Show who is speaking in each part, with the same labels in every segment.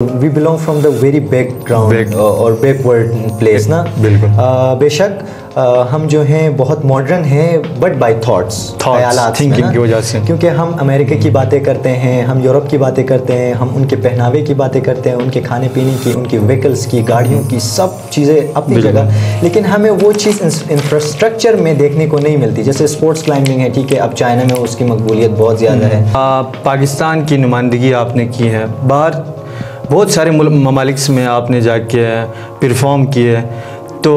Speaker 1: We belong from the very background اور backward place نا.
Speaker 2: بالکل
Speaker 1: بے شک ہم جو ہیں بہت ماڈرن ہیں بٹ بائی تھاٹس خیالات
Speaker 2: تھنکنگ کی وجہ سے,
Speaker 1: کیونکہ ہم امریکہ کی باتیں کرتے ہیں, ہم یورپ کی باتیں کرتے ہیں, ہم ان کے پہناوے کی باتیں کرتے ہیں, ان کے کھانے پینے کی, ان کی وہیکلس کی, گاڑیوں کی, سب چیزیں اپنی جگہ, لیکن ہمیں وہ چیز انفراسٹرکچر میں دیکھنے کو نہیں ملتی. جیسے اسپورٹس کلائمبنگ ہے, ٹھیک ہے, اب چائنا میں اس کی مقبولیت بہت زیادہ ہے.
Speaker 2: پاکستان کی نمائندگی آپ نے کی ہے, باہر بہت سارے ممالک میں آپ نے جا کے پرفارم کیے, تو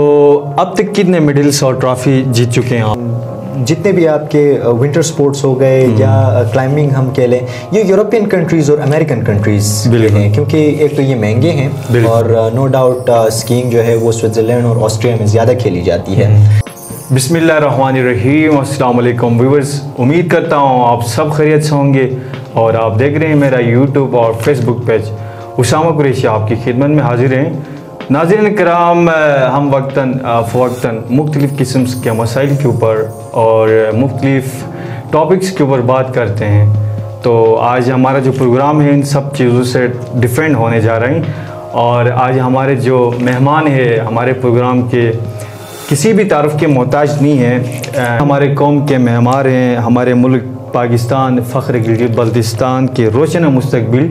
Speaker 2: اب تک کتنے میڈلس اور ٹرافی جیت چکے ہیں آپ؟
Speaker 1: جتنے بھی آپ کے ونٹر سپورٹس ہو گئے یا کلائمبنگ ہم کہہ لیں, یہ یورپین کنٹریز اور امریکن کنٹریز ہیں, کیونکہ ایک تو یہ مہنگے ہیں اور نو ڈاؤٹ اسکیئنگ جو ہے وہ سوئٹزرلینڈ اور آسٹریا میں زیادہ کھیلی جاتی ہے.
Speaker 2: بسم اللہ الرحمن الرحیم. السلام علیکم ویورز, امید کرتا ہوں آپ سب خیریت سے ہوں گے اور آپ دیکھ رہے ہیں میرا یوٹیوب اور فیس بک پیج. اسامہ قریشی آپ کی خدمت میں حاضر ہیں. ناظرین کرام, ہم وقتاً فوقتاً مختلف قسم کے مسائل کے اوپر اور مختلف ٹاپکس کے اوپر بات کرتے ہیں. تو آج ہمارا جو پروگرام ہے ان سب چیزوں سے ڈیفرنٹ ہونے جا رہے ہیں, اور آج ہمارے جو مہمان ہیں ہمارے پروگرام کے کسی بھی تعارف کے محتاج نہیں ہیں. ہمارے قوم کے معمار ہیں, ہمارے ملک پاکستان فخر گلگت بلتستان کے روشن مستقبل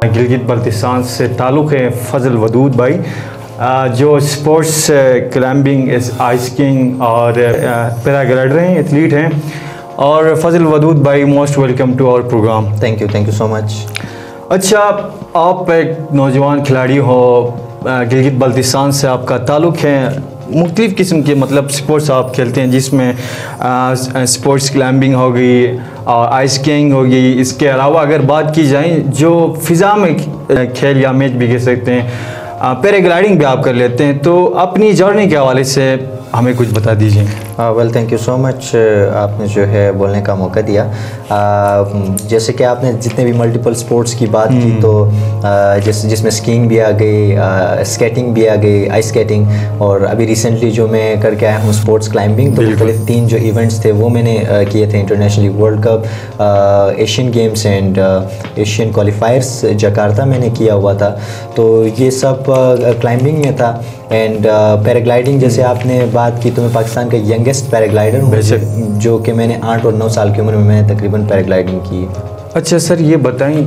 Speaker 2: گلگت بلتستان سے تعلق ہے فضل ودود بھائی, جو اسپورٹس کلائمبنگ, آئس اسکیئنگ اور پیراگلائڈر ہیں, ایتھلیٹ ہیں. اور فضل ودود بھائی, most welcome to our programme.
Speaker 1: Thank you so much.
Speaker 2: اچھا, آپ ایک نوجوان کھلاڑی ہو, گلگت بلتستان سے آپ کا تعلق ہے, مختلف قسم کے مطلب سپورٹس آپ کھیلتے ہیں, جس میں سپورٹس کلائمبنگ ہو گئی اور آئس اسکیئنگ ہو گئی. اس کے علاوہ اگر بات کی جائیں جو فضا میں کھیل یا میچ بھی کہہ سکتے ہیں, پیراگلائڈنگ بھی آپ کر لیتے ہیں, تو اپنی جرنی کے حوالے سے ہمیں کچھ بتا دیجیے.
Speaker 1: ویل تھینک یو سو مچ, آپ نے جو ہے بولنے کا موقع دیا. جیسے کہ آپ نے جتنے بھی ملٹیپل سپورٹس کی بات کی, تو جس میں اسکیئنگ بھی آ گئی, اسکیٹنگ بھی آ گئی, آئس اسکیٹنگ, اور ابھی ریسنٹلی جو میں کر کے آیا ہوں اسپورٹس کلائمبنگ. تو مختلف 3 جو ایونٹس تھے وہ میں نے کیے تھے, internationally World Cup, Asian Games and Asian qualifiers Jakarta میں نے کیا ہوا تھا. تو یہ سب کلائمبنگ میں تھا. اینڈ پیراگلائڈنگ جیسے آپ نے بات کی, تو میں پاکستان کا ینگسٹ پیراگلائڈر ہوں, جو کہ میں نے 8 اور 9 سال کی عمر میں تقریباً پیراگلائڈنگ کی.
Speaker 2: اچھا سر, یہ بتائیں,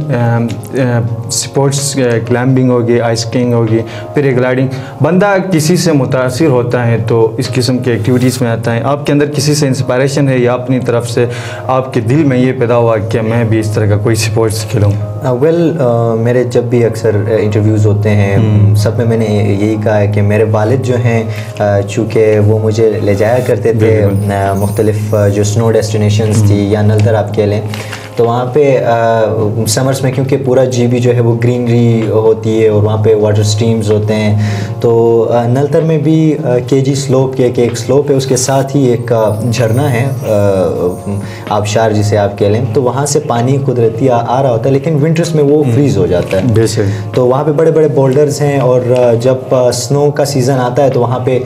Speaker 2: سپورٹس کلائمبنگ ہوگی, آئس اسکیئنگ ہوگی, پیراگلائڈنگ, بندہ کسی سے متاثر ہوتا ہے تو اس قسم کے ایکٹیویٹیز میں آتا ہے. آپ کے اندر کسی سے انسپائریشن ہے یا اپنی طرف سے آپ کے دل میں یہ پیدا ہوا کہ میں بھی اس طرح کا کوئی سپورٹس کھیلوں؟
Speaker 1: ویل, میرے جب بھی اکثر انٹرویوز ہوتے ہیں, سب میں نے یہی کہا ہے کہ میرے والد جو ہیں, چونکہ وہ مجھے لے جایا کرتے تھے مختلف جو سنو ڈیسٹینیشنز تھی یا نلدر آپ کہہ لیں, تو وہاں پہ سمرس میں کیونکہ پورا جی بی جو ہے وہ گرینری ہوتی ہے اور وہاں پہ واٹر سٹریمز ہوتے ہیں, تو نلتر میں بھی کے جی سلوپ کے ایک سلوپ ہے, اس کے ساتھ ہی ایک جھرنا ہے, آبشار جسے آپ کہہ لیں. تو وہاں سے پانی قدرتی آ رہا ہوتا ہے, لیکن ونٹرس میں وہ فریز ہو جاتا ہے. تو وہاں پہ بڑے بڑے بولڈرز ہیں, اور جب سنو کا سیزن آتا ہے تو وہاں پہ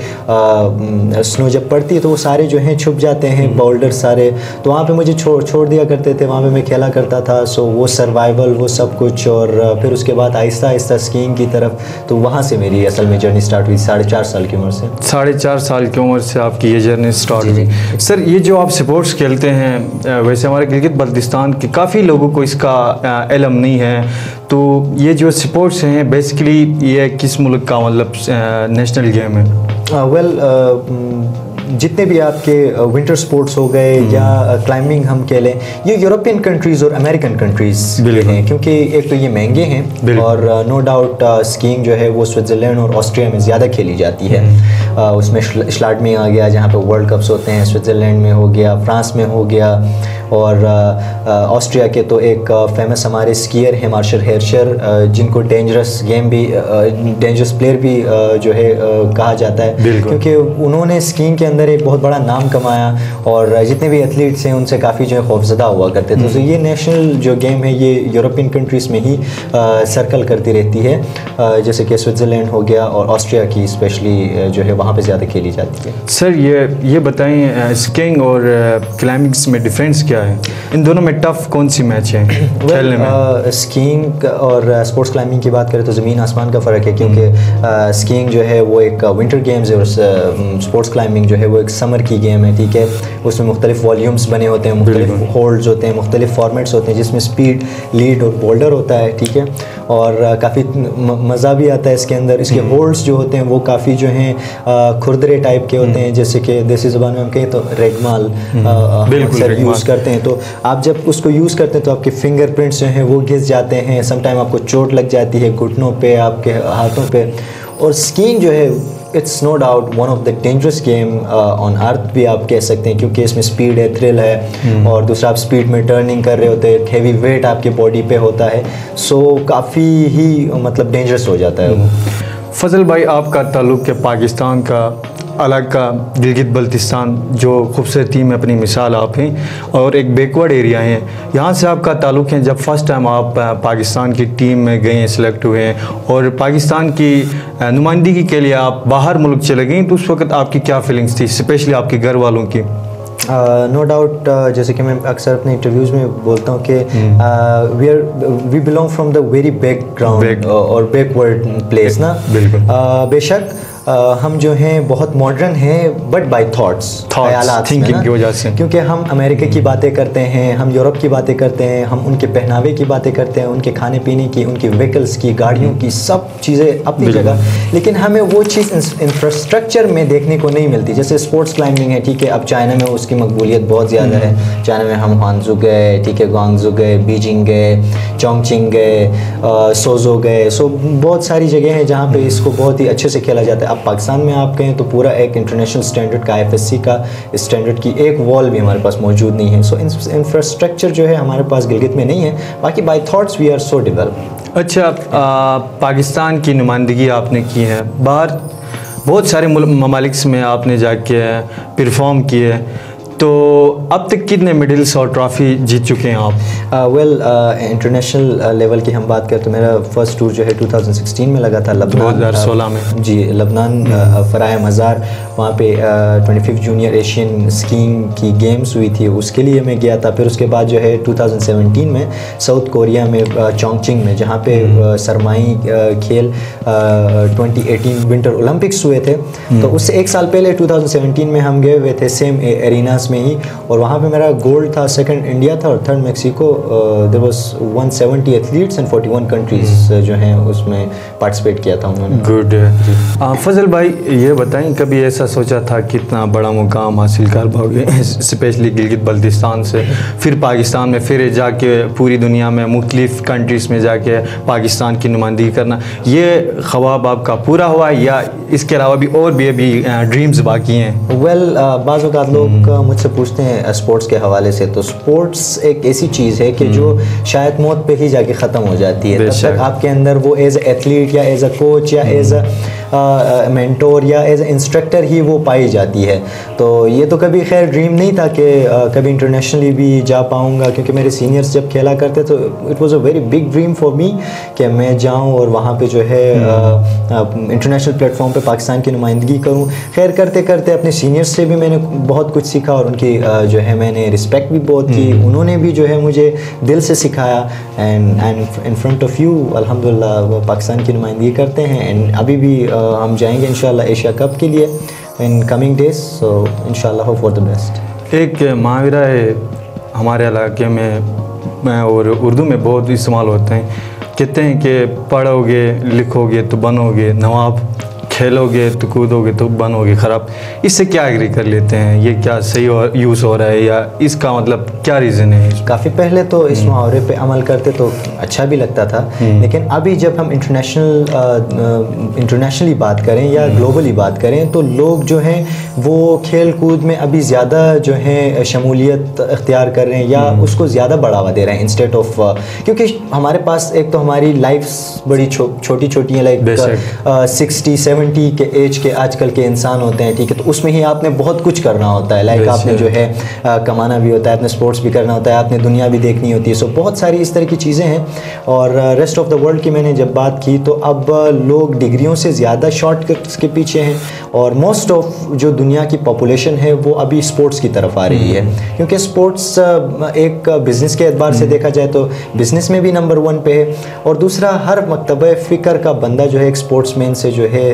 Speaker 1: سنو جب پڑتی ہے تو وہ سارے جو ہیں چھپ جاتے ہیں بولڈر سارے. تو وہاں پہ مجھے چھوڑ دیا کرتے تھے, وہاں پہ میں کھیلا کرتا تھا. سو وہ سروائیول وہ سب کچھ, اور پھر اس کے بعد آہستہ آہستہ اسکیئنگ کی طرف. تو وہاں سے میری اصل میں جرنی اسٹارٹ ہوئی 4.5 سال کی عمر سے.
Speaker 2: 4.5 سال کی عمر سے آپ کی یہ جرنی اسٹارٹ ہوئی. سر, یہ جو آپ سپورٹس کھیلتے ہیں, ویسے ہمارے گلگت بلتستان کے کافی لوگوں کو اس کا علم نہیں ہے, تو یہ جو سپورٹس ہیں بیسیکلی یہ کس ملک کا مطلب نیشنل گیم ہے؟
Speaker 1: ویل, جتنے بھی آپ کے ونٹر سپورٹس ہو گئے یا کلائمبنگ ہم کہہ لیں, یہ یورپین کنٹریز اور امریکن کنٹریز ہیں, کیونکہ ایک تو یہ مہنگے ہیں, اور نو ڈاؤٹ اسکیئنگ جو ہے وہ سوئٹزرلینڈ اور آسٹریا میں زیادہ کھیلی جاتی ہے. اس میں شلاٹمی آ گیا جہاں پہ ورلڈ کپس ہوتے ہیں, سوئٹزرلینڈ میں ہو گیا, فرانس میں ہو گیا, اور آسٹریا کے تو ایک فیمس ہمارے اسکیئر ہیں مارشل ہیرشر, جن کو ڈینجرس گیم بھی, ڈینجرس پلیئر بھی جو ہے کہا جاتا ہے, کیونکہ انہوں نے اسکیئنگ کے اندر ایک بہت بڑا نام کمایا, اور جتنے بھی ایتھلیٹس ہیں ان سے کافی جو ہے خوفزدہ ہوا کرتے تھے. تو یہ نیشنل جو گیم ہے یہ یورپین کنٹریز میں ہی سرکل کرتی رہتی ہے, جیسے کہ سوئٹزرلینڈ ہو گیا اور آسٹریا کی اسپیشلی جو ہے وہاں پہ زیادہ کھیلی جاتی ہے.
Speaker 2: سر, یہ بتائیں اسکیئنگ اور کلائمبنگس میں ڈفرینس کیا کیا ہے؟ ان دونوں میں ٹف کون سی میچ ہے کھیلنے میں؟
Speaker 1: اسکینگ اور اسپورٹس کلائمبنگ کی بات کریں تو زمین آسمان کا فرق ہے، کیونکہ اسکینگ جو ہے وہ ایک ونٹر گیمز ہے اور اسپورٹس کلائمبنگ جو ہے وہ ایک سمر کی گیم ہے، ٹھیک ہے. اس میں مختلف والیومس بنے ہوتے ہیں، مختلف ہولڈز ہوتے ہیں، مختلف فارمیٹس ہوتے ہیں جس میں اسپیڈ، لیڈ اور بولڈر ہوتا ہے، ٹھیک ہے. اور کافی مزہ بھی آتا ہے اس کے اندر. اس کے ہولڈس جو ہوتے ہیں وہ کافی جو ہیں کھردرے ٹائپ کے ہوتے ہیں، جیسے کہ دیسی زبان میں ہم کہیں تو ریگ مال اکثر یوز کرتے ہیں. تو آپ جب اس کو یوز کرتے ہیں تو آپ کے فنگر پرنٹس جو ہیں وہ گھس جاتے ہیں، سم ٹائم آپ کو چوٹ لگ جاتی ہے گھٹنوں پہ، آپ کے ہاتھوں پہ. اور اسکینگ جو ہے it's no doubt one of the dangerous game on earth بھی آپ کہہ سکتے ہیں، کیونکہ اس میں اسپیڈ ہے، تھرل ہے، اور دوسرا آپ اسپیڈ میں ٹرننگ کر رہے ہوتے ہیں، ایک ہیوی ویٹ آپ کی باڈی پہ ہوتا ہے، سو کافی ہی مطلب ڈینجرس ہو جاتا ہے وہ.
Speaker 2: فضل بھائی، آپ کا تعلق کہ پاکستان کا علاقہ گلگت بلتستان جو خوبصورتی میں اپنی مثال آپ ہیں اور ایک بیکورڈ ایریا ہیں، یہاں سے آپ کا تعلق ہے. جب فرسٹ ٹائم آپ پاکستان کی ٹیم میں گئے ہیں، سلیکٹ ہوئے ہیں اور پاکستان کی نمائندگی کے لیے آپ باہر ملک چلے گئے، تو اس وقت آپ کی کیا فیلنگس تھی، اسپیشلی آپ کے گھر والوں کی؟
Speaker 1: نو ڈاؤٹ، جیسے کہ میں اکثر اپنے انٹرویوز میں بولتا ہوں کہ we belong from the very background اور بیکورڈ پلیس نا. بے شک ہم جو ہیں بہت ماڈرن ہیں، بٹ بائی تھاٹس، خیالات کی
Speaker 2: وجہ سے،
Speaker 1: کیونکہ ہم امریکہ کی باتیں کرتے ہیں، ہم یورپ کی باتیں کرتے ہیں، ہم ان کے پہناوے کی باتیں کرتے ہیں، ان کے کھانے پینے کی، ان کی وہیکلس کی، گاڑیوں کی، سب چیزیں اپنی جگہ، لیکن ہمیں وہ چیز انفراسٹرکچر میں دیکھنے کو نہیں ملتی. جیسے اسپورٹس کلائمبنگ ہے، ٹھیک ہے، اب چائنا میں اس کی مقبولیت بہت زیادہ ہے. چائنا میں ہم ہانزو گئے، ٹھیک ہے، گوانگزو گئے، بیجنگ گئے، چونگچنگ گئے، سوزو گئے، سو بہت ساری جگہیں ہیں جہاں پہ اس کو بہت ہی اچھے سے کھیلا جاتا ہے. اب پاکستان میں آپ کہیں تو پورا ایک انٹرنیشنل اسٹینڈرڈ کا IFSC کا اسٹینڈرڈ کی ایک وال بھی ہمارے پاس موجود نہیں ہے. سو انفراسٹرکچر جو ہے ہمارے پاس گلگت میں نہیں ہے. باقی by thoughts we are so develop.
Speaker 2: اچھا، پاکستان کی نمائندگی آپ نے کی ہے باہر، بہت سارے ممالک میں آپ نے جا کے پرفارم کیے، تو اب تک کتنے میڈلس اور ٹرافی جیت چکے ہیں آپ؟
Speaker 1: ویل انٹرنیشنل لیول کی ہم بات کریں تو میرا فرسٹ ٹور جو ہے 2016 میں لگا تھا لبنان،
Speaker 2: 2016 میں.
Speaker 1: جی، لبنان فرائے مزار، وہاں پہ 25 جونیئر ایشین اسکینگ کی گیمز ہوئی تھی، اس کے لیے میں گیا تھا. پھر اس کے بعد جو ہے 2017 میں ساؤتھ کوریا میں چونگچنگ میں، جہاں پہ سرمائی کھیل 2018 ونٹر اولمپکس ہوئے تھے، تو اس سے ایک سال پہلے 2017 میں ہم گئے ہوئے تھے سیم ایریناز میں ہی، اور وہاں پہ میرا گولڈ تھا، سیکنڈ انڈیا تھا اور third Mexico. There was 170 athletes and 41 countries جو ہیں اس میں پارٹیسپیٹ کیا تھا انہوں نے.
Speaker 2: گڈ. فضل بھائی، یہ بتائیں کبھی ایسا سوچا تھا کتنا بڑا مقام حاصل کر پاؤ گے، اسپیشلی گلگت بلتستان سے پھر پاکستان میں، پھر جا کے پوری دنیا میں مختلف کنٹریز میں جا کے پاکستان کی نمائندگی کرنا، یہ خواب آپ کا پورا ہوا یا اس کے علاوہ بھی اور بھی ابھی ڈریمز باقی ہیں؟
Speaker 1: ویل بعض اوقات لوگ مجھ سے پوچھتے ہیں اسپورٹس کے حوالے سے، تو اسپورٹس ایک ایسی چیز ہے کہ جو شاید موت پہ ہی جا کے ختم ہو جاتی ہے. تب تک آپ کے اندر وہ ایز اے ایتھلیٹ یا ایز اے کوچ یا ایز اے مینٹور یا ایز اے انسٹرکٹر ہی وہ پائی جاتی ہے. تو یہ تو کبھی خیر ڈریم نہیں تھا کہ کبھی انٹرنیشنلی بھی جا پاؤں گا، کیونکہ میرے سینئرس جب کھیلا کرتے تو it was a very big dream for me کہ میں جاؤں اور وہاں پہ جو ہے انٹرنیشنل پلیٹ فارم پہ پاکستان کی نمائندگی کروں. خیر کرتے کرتے اپنے سینئرس سے بھی میں نے بہت کچھ سیکھا اور ان کی جو ہے میں نے رسپیکٹ بھی بہت کی. انہوں نے بھی جو ہے مجھے دل سے سکھایا، and in front of you الحمدللہ وہ پاکستان کی نمائندگی کرتے ہیں. اینڈ ابھی بھی ہم جائیں گے انشاءاللہ ایشیا کپ کے لیے ان کمنگ ڈیز، سو انشاءاللہ ہوپ فار دا بیسٹ.
Speaker 2: ایک محاورہ ہے ہمارے علاقے میں اور اردو میں بہت استعمال ہوتے ہیں، کہتے ہیں کہ پڑھو گے لکھو گے تو بنو گے نواب، کھیلو گے تو کودو گے تو بنو گے خراب. اس سے کیا ایگری کر لیتے ہیں؟ یہ کیا صحیح یوز ہو رہا ہے یا اس کا مطلب کیا ریزن ہے؟
Speaker 1: کافی پہلے تو اس محاورے پہ عمل کرتے تو اچھا بھی لگتا تھا، لیکن ابھی جب ہم انٹرنیشنلی بات کریں یا گلوبلی بات کریں تو لوگ جو ہیں وہ کھیل کود میں ابھی زیادہ جو ہیں شمولیت اختیار کر رہے ہیں یا اس کو زیادہ بڑھاوا دے رہے ہیں انسٹیڈ آف، کیونکہ ہمارے پاس ایک تو ہماری لائفس بڑی چھوٹی چھوٹی ہیں، لائک 60-70 20 کے ایج کے آج کل کے انسان ہوتے ہیں, ٹھیک ہے, تو اس میں ہی آپ نے بہت کچھ کرنا ہوتا ہے, لائک آپ نے جو ہے کمانا بھی ہوتا ہے, آپ نے اسپورٹس بھی کرنا ہوتا ہے, آپ نے دنیا بھی دیکھنی ہوتی ہے. سو بہت ساری اس طرح کی چیزیں ہیں. اور ریسٹ آف دا ورلڈ کی میں نے جب بات کی تو اب لوگ ڈگریوں سے زیادہ شارٹ کٹس کے پیچھے ہیں, اور موسٹ آف جو دنیا کی پاپولیشن ہے وہ ابھی اسپورٹس کی طرف آ رہی ہے, کیونکہ اسپورٹس ایک بزنس کے اعتبار سے دیکھا جائے تو بزنس میں بھی نمبر 1 پہ ہے, اور دوسرا ہر مکتبہ فکر کا بندہ جو ہے ایک اسپورٹس مین سے جو ہے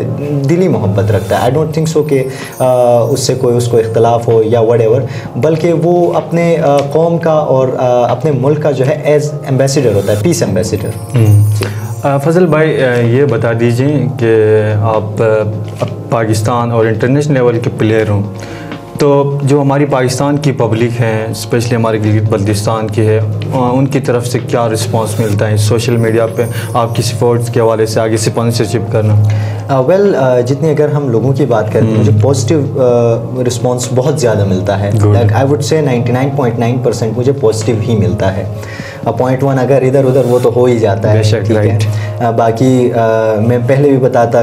Speaker 1: دلی محبت رکھتا ہے. آئی ڈونٹ تھنک سو کہ اس سے کوئی اس کو اختلاف ہو یا وٹ ایور, بلکہ وہ اپنے قوم کا اور اپنے ملک کا جو ہے ایز ایمبیسیڈر ہوتا ہے, پیس ایمبیسیڈر.
Speaker 2: فضل بھائی یہ بتا دیجئے کہ آپ پاکستان اور انٹرنیشنل لیول کے پلیئر ہوں, تو جو ہماری پاکستان کی پبلک ہیں, اسپیشلی ہمارے گلگت بلتستان کی ہے, ان کی طرف سے کیا رسپانس ملتا ہے سوشل میڈیا پہ آپ کی سپورٹس کے حوالے سے, آگے اسپانسرشپ کرنا؟
Speaker 1: ویل جتنی اگر ہم لوگوں کی بات کریں مجھے پازیٹیو رسپانس بہت زیادہ ملتا ہے. لائک آئی وڈ سے 99.9% مجھے پازیٹیو ہی ملتا ہے. 0.1 اگر ادھر ادھر وہ تو ہو ہی جاتا ہے, ٹھیک ہے. باقی میں پہلے بھی بتاتا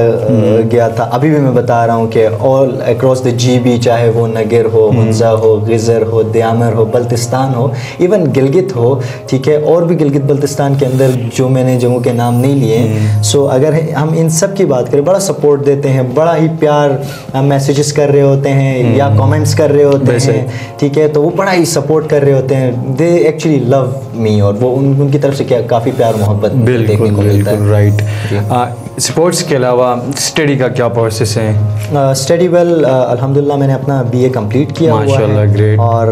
Speaker 1: گیا تھا, ابھی بھی میں بتا رہا ہوں کہ all across the G B, چاہے وہ نگر ہو, ہنزا ہو, غزر ہو, دیامر ہو, بلتستان ہو, ایون گلگت ہو, ٹھیک ہے, اور بھی گلگت بلتستان کے اندر جو میں نے جگہوں کے نام نہیں لیے. سو اگر ہم ان سب کی بات کریں, بڑا سپورٹ دیتے ہیں, بڑا ہی پیار میسیجز کر رہے ہوتے ہیں یا کامنٹس کر رہے ہوتے ہیں, ٹھیک ہے, تو وہ بڑا ہی سپورٹ کر رہے ہوتے ہیں. دے ایکچولی لو می, اور وہ ان کی طرف سے کافی پیار محبت دیکھنے کو ملتا ہے.
Speaker 2: رائٹ. اسپورٹس کے علاوہ اسٹڈی کا کیا پروسیس ہے؟
Speaker 1: اسٹڈی ویل الحمدللہ میں نے اپنا BA کمپلیٹ کیا ہوا ہے, اور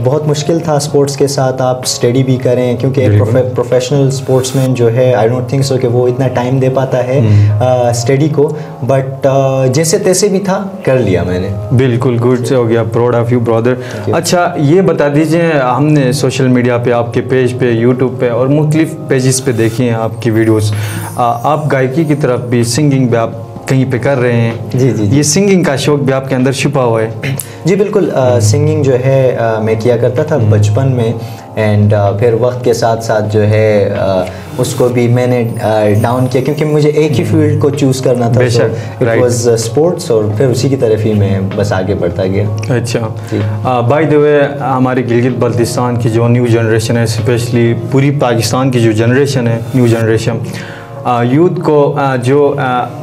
Speaker 1: بہت مشکل تھا اسپورٹس کے ساتھ آپ اسٹڈی بھی کریں, کیونکہ ایک پروفیشنل اسپورٹس مین جو ہے آئی ڈونٹ تھنک سو کہ وہ اتنا ٹائم دے پاتا ہے اسٹڈی کو, بٹ جیسے تیسے بھی تھا کر لیا میں نے.
Speaker 2: بالکل گڈ سے ہو گیا, پراؤڈ آف یو برادر. اچھا یہ بتا دیجیے, ہم نے سوشل میڈیا پہ آپ کے پیج پہ, یوٹیوب پہ اور مختلف پیجز پہ دیکھی ہیں آپ کی ویڈیوز, آپ گائیکی کی طرف بھی, سنگنگ بھی آپ کہیں پہ کر رہے ہیں.
Speaker 1: جی جی,
Speaker 2: یہ سنگنگ کا شوق بھی آپ کے اندر چھپا ہوا ہے؟
Speaker 1: جی بالکل. سنگنگ جو ہے میں کیا کرتا تھا بچپن میں, اینڈ پھر وقت کے ساتھ ساتھ جو ہے اس کو بھی میں نے ڈاؤن کیا, کیونکہ مجھے ایک ہی فیلڈ کو چوز کرنا تھا, اٹ واز اسپورٹس, اور پھر اسی کی طرف ہی میں بس آگے بڑھتا گیا.
Speaker 2: اچھا, بائی دا وے ہماری گلگت بلتستان کی جو نیو جنریشن ہے, اسپیشلی پوری پاکستان کی جو جنریشن ہے, نیو جنریشن, یوتھ کو جو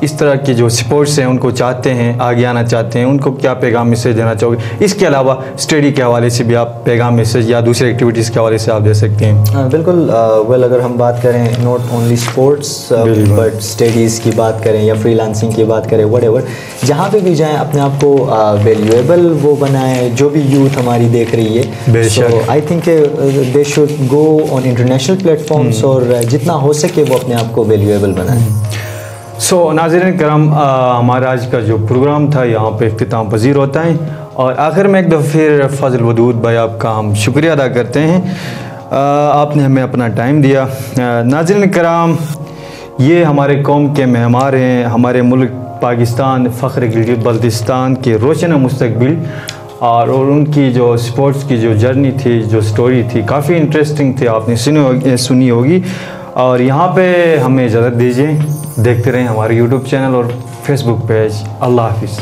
Speaker 2: اس طرح کے جو سپورٹس ہیں ان کو چاہتے ہیں, آگے آنا چاہتے ہیں, ان کو کیا پیغام میسیج دینا چاہو گے؟ اس کے علاوہ اسٹڈی کے حوالے سے بھی آپ پیغام میسیج یا دوسرے ایکٹیویٹیز کے حوالے سے آپ دے سکتے ہیں.
Speaker 1: بالکل. ویل اگر ہم بات کریں not only sports but studies کی بات کریں یا فری لانسنگ کی بات کریں, وٹ ایور, جہاں پہ بھی جائیں اپنے آپ کو ویلیویبل وہ بنائیں. جو بھی یوتھ ہماری دیکھ رہی ہے, so I think they should go on international platforms, اور جتنا ہو سکے وہ اپنے آپ کو ویلیویبل بنائیں.
Speaker 2: سو ناظرین کرام, ہمارا آج کا جو پروگرام تھا یہاں پہ اختتام پذیر ہوتا ہے, اور آخر میں ایک دفعہ پھر فضل ودود بھائی آپ کا ہم شکریہ ادا کرتے ہیں, آپ نے ہمیں اپنا ٹائم دیا. ناظرین کرام, یہ ہمارے قوم کے معمار ہیں, ہمارے ملک پاکستان فخر گلگت بلتستان کے روشن مستقبل, اور ان کی جو اسپورٹس کی جو جرنی تھی, جو سٹوری تھی, کافی انٹرسٹنگ تھی, آپ نے سنی ہوگی. اور یہاں پہ ہمیں اجازت دیجیے, دیکھتے رہیں ہمارے یوٹیوب چینل اور فیس بک پیج. اللہ حافظ.